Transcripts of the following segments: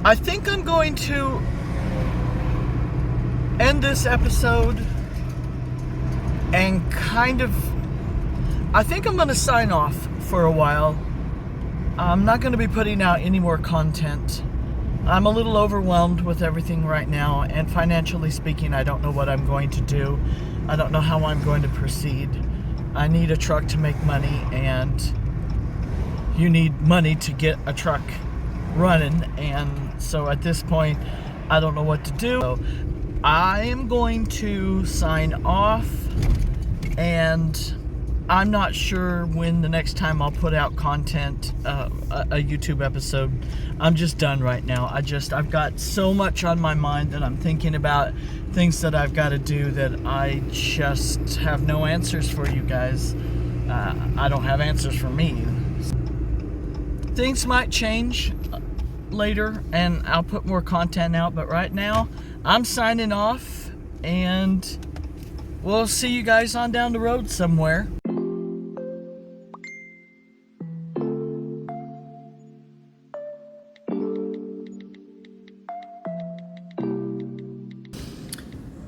I think I'm going to end this episode and I think I'm going to sign off for a while. I'm not going to be putting out any more content. I'm a little overwhelmed with everything right now, and financially speaking, I don't know what I'm going to do. I don't know how I'm going to proceed. I need a truck to make money, and you need money to get a truck running, and so at this point, I don't know what to do. So I am going to sign off, and I'm not sure when the next time I'll put out content, a YouTube episode. I'm just done right now. I've got so much on my mind that I'm thinking about, things that I've got to do, that I just have no answers for you guys. I don't have answers for me. Things might change later and I'll put more content out, but right now I'm signing off, and we'll see you guys on down the road somewhere.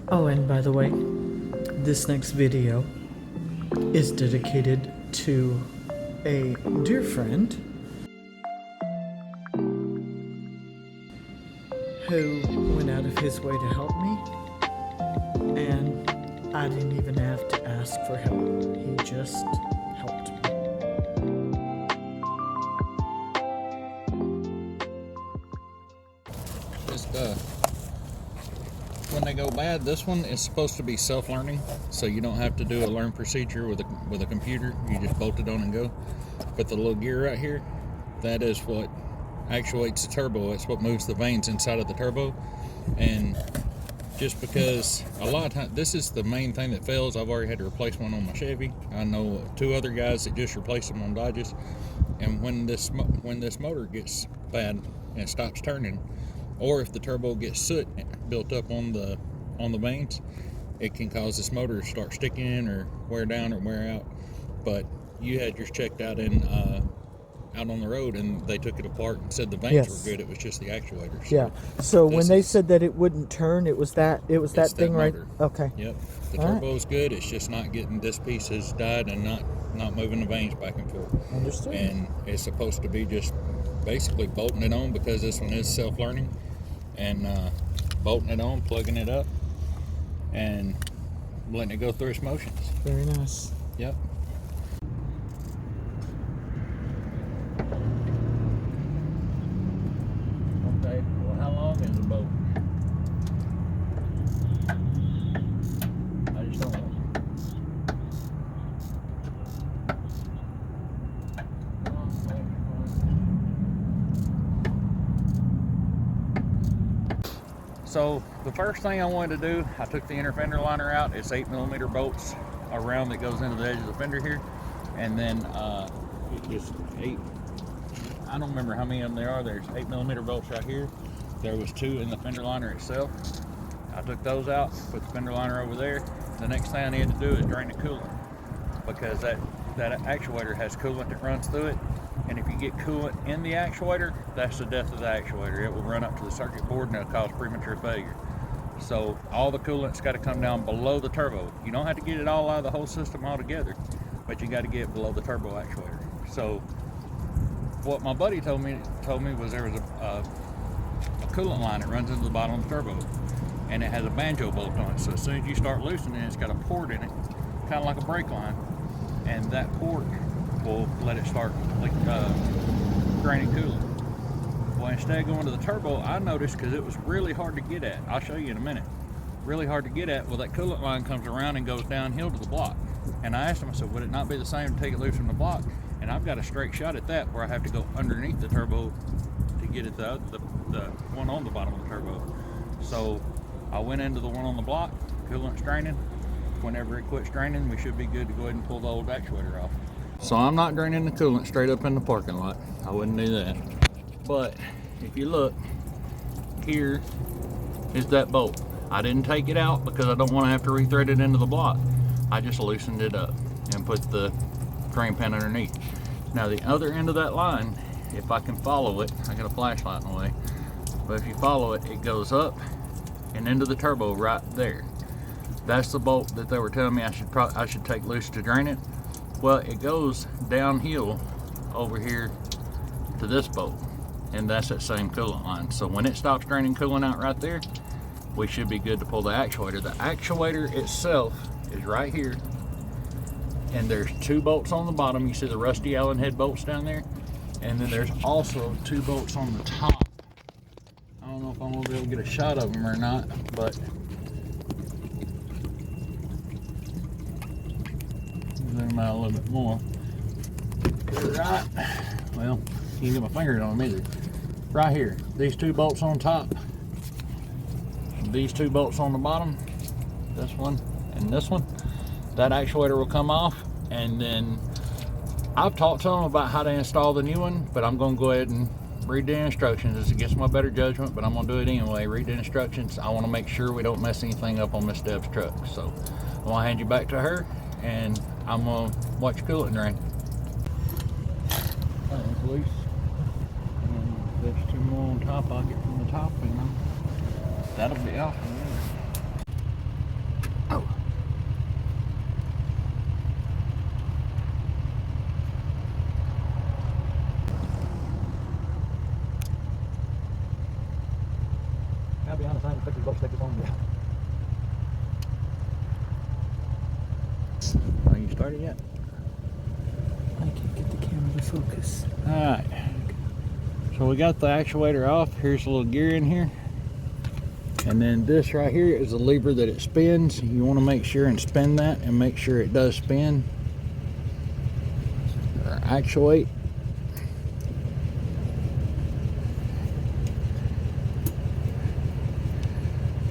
Oh, and by the way, this next video is dedicated to a dear friend who went out of his way to help me, and I didn't even have to ask for help. He just helped me. When they go bad, this one is supposed to be self-learning, so you don't have to do a learn procedure with a computer. You just bolt it on and go. But the little gear right here, that is what actuates the turbo. It's what moves the vanes inside of the turbo. And just because a lot of times, this is the main thing that fails. I've already had to replace one on my Chevy. I know 2 other guys that just replaced them on Dodges. And when this motor gets bad and stops turning, or if the turbo gets soot built up on the vanes, it can cause this motor to start sticking or wear down or wear out. But you had yours checked out out on the road, and they took it apart and said the vanes were good. It was just the actuator. So so when they said that it wouldn't turn, it was that thing, right? Okay. Yep. The turbo's good. It's just not getting, this piece has died and not moving the vanes back and forth. Understood. And it's supposed to be just basically bolting it on, because this one is self-learning, and bolting it on, plugging it up, and letting it go through its motions. Very nice. Yep. Okay, well, how long is the boat? I just don't know. So the first thing I wanted to do, I took the inner fender liner out. It's 8mm bolts around that goes into the edge of the fender here, and then it just I don't remember how many of them there are. There's 8mm bolts right here. There was 2 in the fender liner itself. I took those out, put the fender liner over there. The next thing I needed to do is drain the coolant, because that actuator has coolant that runs through it. And if you get coolant in the actuator, that's the death of the actuator. It will run up to the circuit board and it'll cause premature failure. So all the coolant's got to come down below the turbo. You don't have to get it all out of the whole system altogether, but you got to get it below the turbo actuator. So what my buddy told me was there was a coolant line that runs into the bottom of the turbo, and it has a banjo bolt on it. So as soon as you start loosening it, it's got a port in it, kind of like a brake line, and that port will let it start draining coolant. Well, instead of going to the turbo, I noticed, because it was really hard to get at. I'll show you in a minute. Really hard to get at. Well, that coolant line comes around and goes downhill to the block. And I asked him, I said, would it not be the same to take it loose from the block? And I've got a straight shot at that, where I have to go underneath the turbo to get at the one on the bottom of the turbo. So I went into the one on the block, coolant's draining. Whenever it quits draining, we should be good to go ahead and pull the old actuator off. So I'm not draining the coolant straight up in the parking lot. I wouldn't do that. But if you look, here is that bolt. I didn't take it out because I don't want to have to rethread it into the block. I just loosened it up and put the drain pan underneath. Now the other end of that line, if I can follow it, I got a flashlight in the way. But if you follow it, it goes up and into the turbo right there. That's the bolt that they were telling me I should take loose to drain it. Well, it goes downhill over here to this bolt, and that's that same coolant line. So when it stops draining coolant out right there, we should be good to pull the actuator. The actuator itself is right here, and there's 2 bolts on the bottom. You see the rusty Allen head bolts down there, and then there's also 2 bolts on the top. I don't know if I'm gonna be able to get a shot of them or not, but zoom out a little bit more. Right, well, can't get my fingers on them either. Right here, these 2 bolts on top, these 2 bolts on the bottom, this one and this one, that actuator will come off. And then I've talked to them about how to install the new one, but I'm going to go ahead and read the instructions. It's against my better judgment, but I'm going to do it anyway. Read the instructions. I want to make sure we don't mess anything up on Miss Deb's truck. So I'm going to hand you back to her, and I'm going to watch your coolant drain. That one's loose. And there's 2 more on top. I'll get from the top, and that'll be off. Oh. I'll be honest, I haven't put these bolts stickers on yet. Are you started yet? I can't get the camera to focus. Alright. So we got the actuator off. Here's a little gear in here. And then this right here is a lever that it spins. You want to make sure and spin that and make sure it does spin or actuate.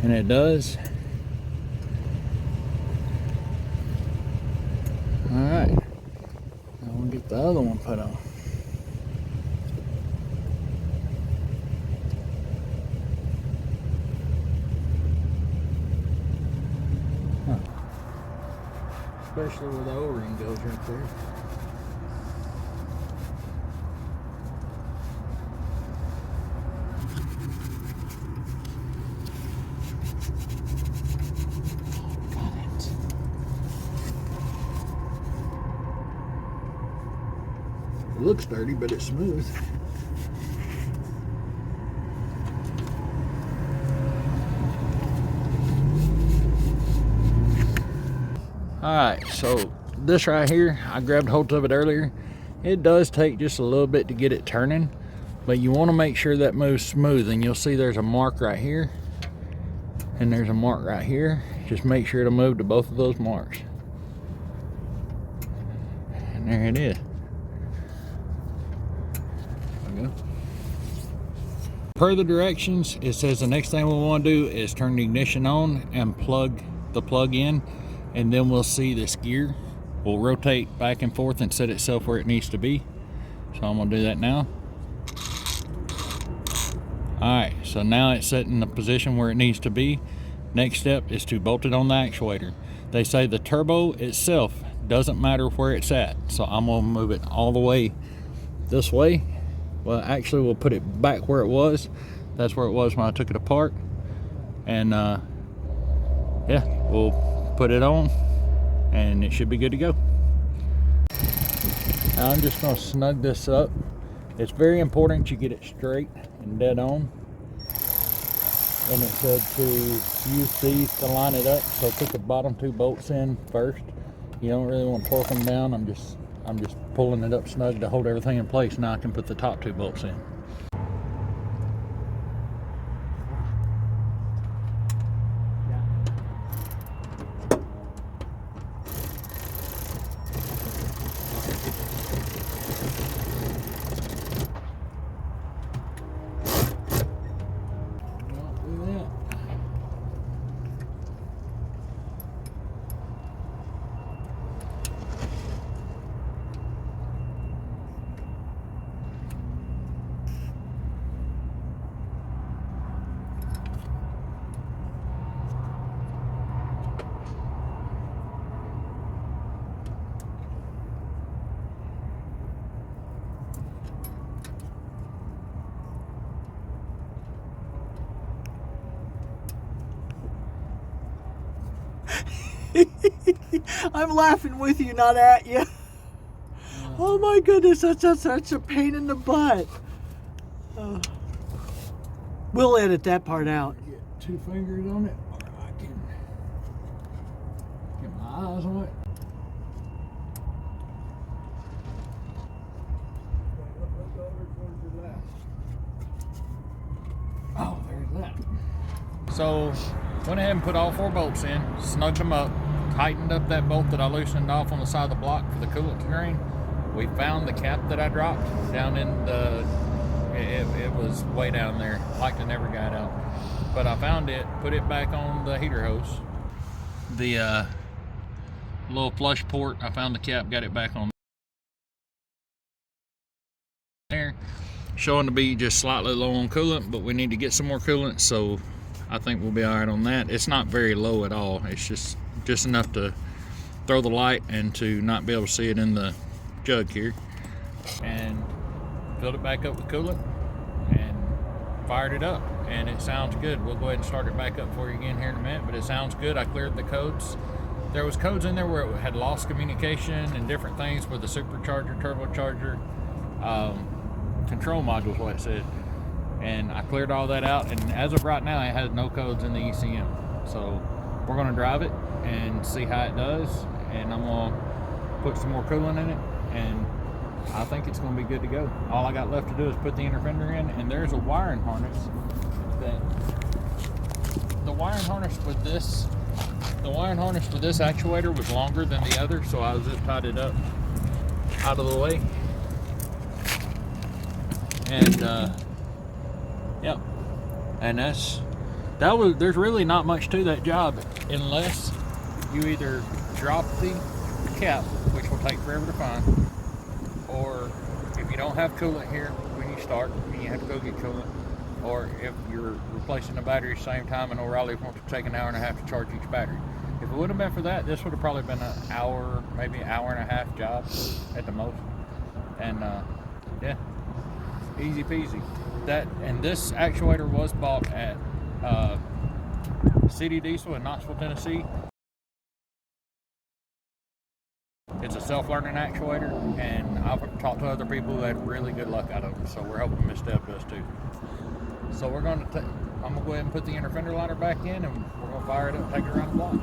And it does. Alright. Now we'll get the other one put on. Especially where the O-ring goes right there. Got it. It looks dirty, but it's smooth. Alright, so this right here, I grabbed hold of it earlier. It does take just a little bit to get it turning, but you want to make sure that moves smooth. And you'll see there's a mark right here, and there's a mark right here. Just make sure to move to both of those marks. And there it is. There we go. Per the directions, it says the next thing we want to do is turn the ignition on and plug the plug in. And then we'll see this gear will rotate back and forth and set itself where it needs to be. So I'm gonna do that now. Alright, so now it's set in the position where it needs to be. Next step is to bolt it on the actuator. They say the turbo itself doesn't matter where it's at. So I'm gonna move it all the way this way. Well, actually we'll put it back where it was. That's where it was when I took it apart. And yeah, we'll put it on and it should be good to go. Now I'm just going to snug this up. It's very important you get it straight and dead on. And it said to use these to line it up. So put the bottom 2 bolts in first. You don't really want to torque them down. I'm just pulling it up snug to hold everything in place. Now I can put the top 2 bolts in. I'm laughing with you, not at you. Oh my goodness, that's such a pain in the butt. We'll edit that part out. Get 2 fingers on it, or I can get my eyes on it. Oh, there's that. So, went ahead and put all 4 bolts in, snugged them up, tightened up that bolt that I loosened off on the side of the block for the coolant to drain. We found the cap that I dropped down in the, it was way down there, like I never got out. But I found it, put it back on the heater hose. The little flush port, I found the cap, got it back on there. Showing to be just slightly low on coolant, but we need to get some more coolant, so I think we'll be all right on that. It's not very low at all. It's just enough to throw the light and to not be able to see it in the jug here. And filled it back up with coolant and fired it up, and it sounds good. We'll go ahead and start it back up for you again here in a minute, but it sounds good. I cleared the codes. There was codes in there where it had lost communication and different things with the supercharger, turbocharger, control module is what it said. And I cleared all that out, and as of right now it has no codes in the ECM. So we're going to drive it and see how it does, and I'm going to put some more coolant in it, and I think it's going to be good to go. All I got left to do is put the inner fender in, and there's a wiring harness that the wiring harness with this actuator was longer than the other, so I just tied it up out of the way. And yep, and there's really not much to that job unless you either drop the cap, which will take forever to find, or if you don't have coolant here when you start and you have to go get coolant, or if you're replacing the battery at the same time and O'Reilly wants to take an hour and a half to charge each battery. If it wouldn't have been for that, this would have probably been an hour, maybe an hour and a half job at the most. And yeah, easy peasy. And this actuator was bought at City Diesel in Knoxville, Tennessee. It's a self-learning actuator, and I've talked to other people who had really good luck out of it, so we're hoping Miss Deb does too. So I'm gonna go ahead and put the inner fender liner back in, and we're gonna fire it up and take it around the block.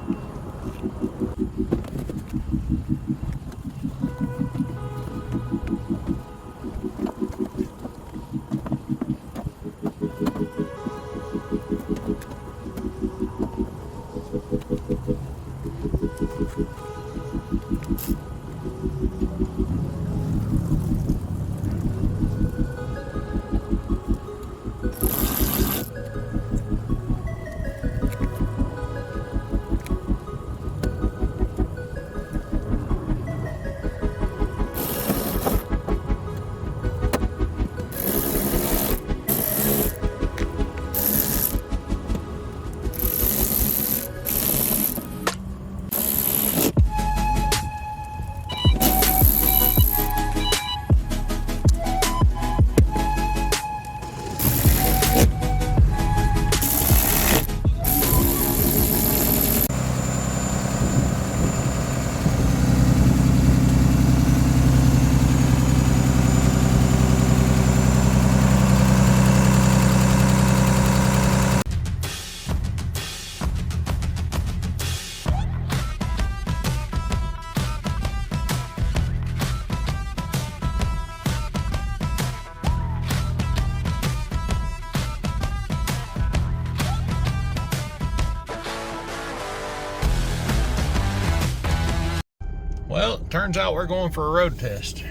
Well, it turns out we're going for a road test.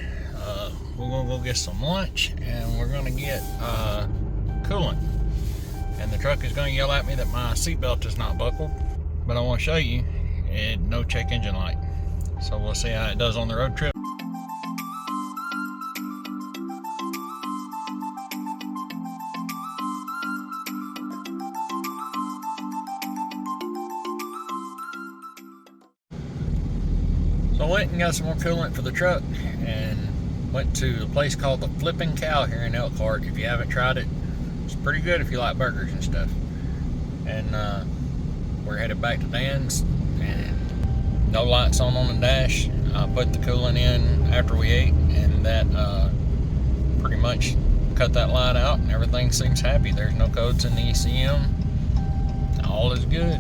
We're gonna go get some lunch, and we're gonna get coolant. And the truck is gonna yell at me that my seatbelt is not buckled, but I want to show you, no check engine light. So we'll see how it does on the road trip. So I went and got some more coolant for the truck, and went to a place called the Flipping Cow here in Elkhart. If you haven't tried it, it's pretty good if you like burgers and stuff. And we're headed back to Dan's and no lights on the dash. I put the coolant in after we ate, and that pretty much cut that light out, and everything seems happy. There's no codes in the ECM. All is good.